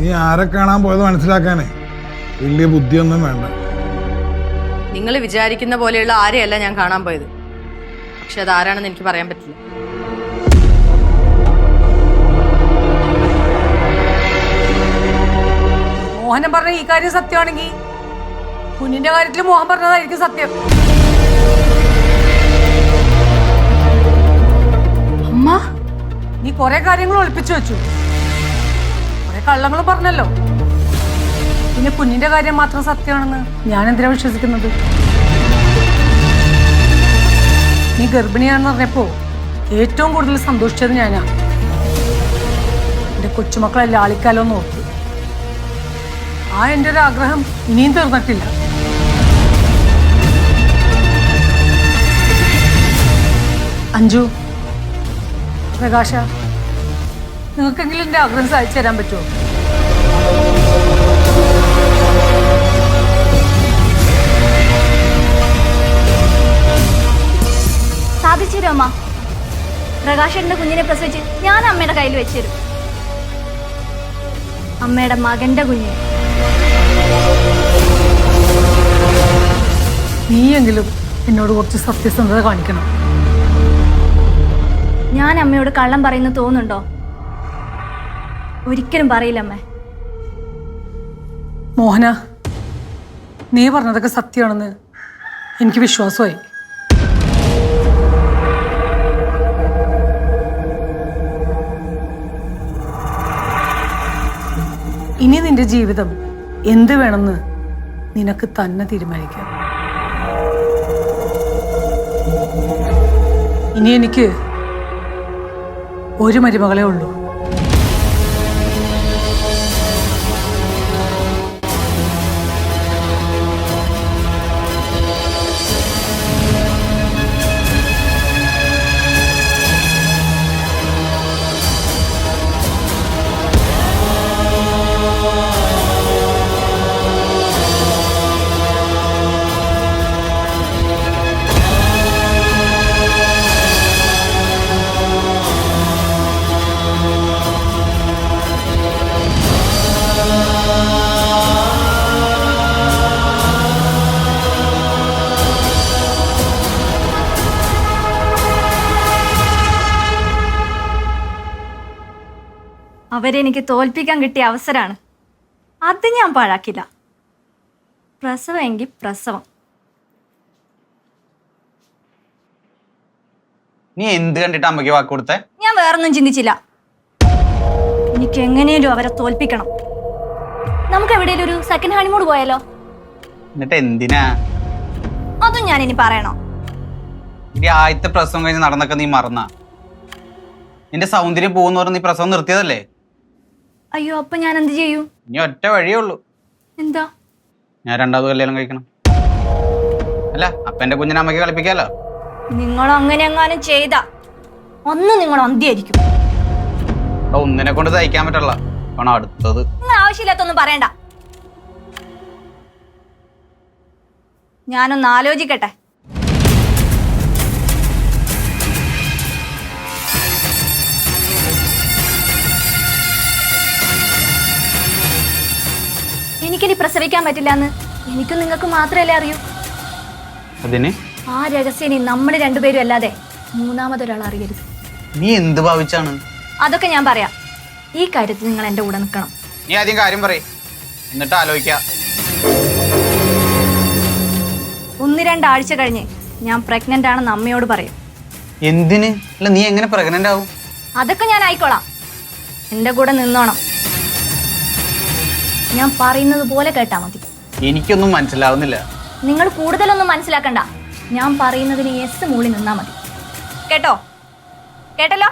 നീ ആരെ കാണാൻ പോയത് മനസ്സിലാക്കാനേ വലിയ ബുദ്ധിയൊന്നും വേണ്ട. നിങ്ങൾ വിചാരിക്കുന്ന പോലെയുള്ള ആരെയല്ല ഞാൻ കാണാൻ പോയത്. പക്ഷെ അതാരാണെന്ന് എനിക്ക് പറയാൻ പറ്റില്ല. മോഹനം പറഞ്ഞ ഈ കാര്യം സത്യമാണെങ്കിൽ കുഞ്ഞിന്റെ കാര്യത്തിൽ മോഹൻ പറഞ്ഞതായിരിക്കും സത്യം. അമ്മ, നീ കുറെ കാര്യങ്ങൾ ഒളിപ്പിച്ചു വെച്ചു, കുറെ കള്ളങ്ങളും പറഞ്ഞല്ലോ. പിന്നെ കുഞ്ഞിന്റെ കാര്യം മാത്രം സത്യമാണെന്ന് ഞാൻ എന്തിനാ വിശ്വസിക്കുന്നത്? നീ ഗർഭിണിയാണെന്ന് പറഞ്ഞപ്പോ ഏറ്റവും കൂടുതൽ സന്തോഷിച്ചത് ഞാനാ. എന്റെ കൊച്ചുമക്കളെ ലാളിക്കാലോ എന്ന് ഓർത്തു. ആ എൻ്റെ ഒരു ആഗ്രഹം ഇനിയും തീർന്നിട്ടില്ല. അഞ്ജു, പ്രകാശ, നിങ്ങൾക്കെങ്കിലും എൻ്റെ ആഗ്രഹം സാധിച്ചു തരാൻ പറ്റുമോ? സാധിച്ചു തരും അമ്മ. പ്രകാശന്റെ കുഞ്ഞിനെ പ്രസവിച്ച് ഞാൻ അമ്മയുടെ കയ്യിൽ വെച്ചുതരും. അമ്മയുടെ മകന്റെ കുഞ്ഞിനെ. നീയെങ്കിലും എന്നോട് കുറച്ച് സത്യസന്ധത കാണിക്കണം. ഞാൻ അമ്മയോട് കള്ളം പറയുന്നു തോന്നുന്നുണ്ടോ? ഒരിക്കലും പറയില്ല അമ്മേ. മോഹന, നീ പറഞ്ഞതൊക്കെ സത്യമാണെന്ന് എനിക്ക് വിശ്വാസമായി. ഇനി നിന്റെ ജീവിതം എന്ത് വേണമെന്ന് നിനക്ക് തന്നെ തീരുമാനിക്കാം. ഇനി എനിക്ക് ഒരു മരുമകളെ ഉള്ളൂ. അവരെനിക്ക് തോൽപ്പിക്കാൻ കിട്ടിയ അവസരമാണ്. അത് ഞാൻ പാഴാക്കില്ല. പ്രസവം എങ്കിൽ പ്രസവം. നീ എന്ത് കണ്ടിട്ട് അമ്മയ്ക്ക് വാക്ക് കൊടുത്തേ? ഞാൻ വേറൊന്നും ചിന്തിച്ചില്ല. എനിക്ക് എങ്ങനെയും അവരെ തോൽപ്പിക്കണം. നമുക്ക് എവിടെയെങ്കിലും ഒരു സെക്കൻഡ് ഹണിമൂൺ പോയാലോ? എന്നിട്ട് എന്തിനാ? അതും ഞാൻ ഇനി പറയണോ? ഈ ആദ്യത്തെ പ്രസവം കഴിഞ്ഞ് നടന്നൊക്കെ നീ മറന്ന? നിന്റെ സൗന്ദര്യം പോകുന്നവർ നീ പ്രസവം നിർത്തിയതല്ലേ? അയ്യോ, അപ്പൊ ഞാൻ എന്ത് ചെയ്യൂ? ഇനി ഒറ്റ വഴിയേ ഉള്ളൂ. എന്താ? ഞാൻ രണ്ടാമത് കല്യാണം കഴിക്കണം. അല്ല, അപ്പൊ എന്റെ കുഞ്ഞിനെ അമ്മയ്ക്ക് കളിപ്പിക്കാലോ. നിങ്ങൾ അങ്ങനെ എങ്ങാനും ചെയ്ത ഒന്ന് നിങ്ങൾ അന്തിയായിരിക്കും. ഒന്നിനെ കൊണ്ട് തയ്ക്കാൻ പറ്റുള്ള ആണോ അടുത്തത്? നിങ്ങൾ ആവശ്യമില്ലാത്തൊന്നും പറയണ്ട. ഞാനൊന്ന് ആലോചിക്കട്ടെ. എനിക്കിനി പ്രസവിക്കാൻ പറ്റില്ല എന്ന് എനിക്കും നിങ്ങൾക്ക് മാത്രമല്ലേ അറിയൂ. അതിന് ആ രഹസ്യം ഇനി നമ്മൾ രണ്ടുപേരും അല്ലാതെ മൂന്നാമതൊരാൾ അറിയരുത്. നീ എന്ത് ഭാവിച്ചാണ്? അതൊക്കെ ഞാൻ പറയാം. ഈ കാര്യത്തിൽ നിങ്ങൾ എന്റെ കൂടെ നിൽക്കണം. നീ ആദ്യം കാര്യം പറയ്, എന്നിട്ട് ആലോചിക്കാം. 1-2 ആഴ്ച കഴിഞ്ഞ് ഞാൻ പ്രഗ്നന്റ് ആണെന്ന് അമ്മയോട് പറയും. എന്തിന്? അല്ല, നീ എങ്ങനെ പ്രഗ്നന്റ് ആവും? അതൊക്കെ ഞാൻ ആയിക്കോളാം. എന്റെ കൂടെ നിന്നോണം. ഞാൻ പറയുന്നത് പോലെ കേട്ടാ മതി. എനിക്കൊന്നും മനസ്സിലാവുന്നില്ല. നിങ്ങൾ കൂടുതലൊന്നും മനസ്സിലാക്കണ്ട. ഞാൻ പറയുന്നതിന് യെസ് മൂളി നിന്നാ മതി. കേട്ടോ? കേട്ടല്ലോ?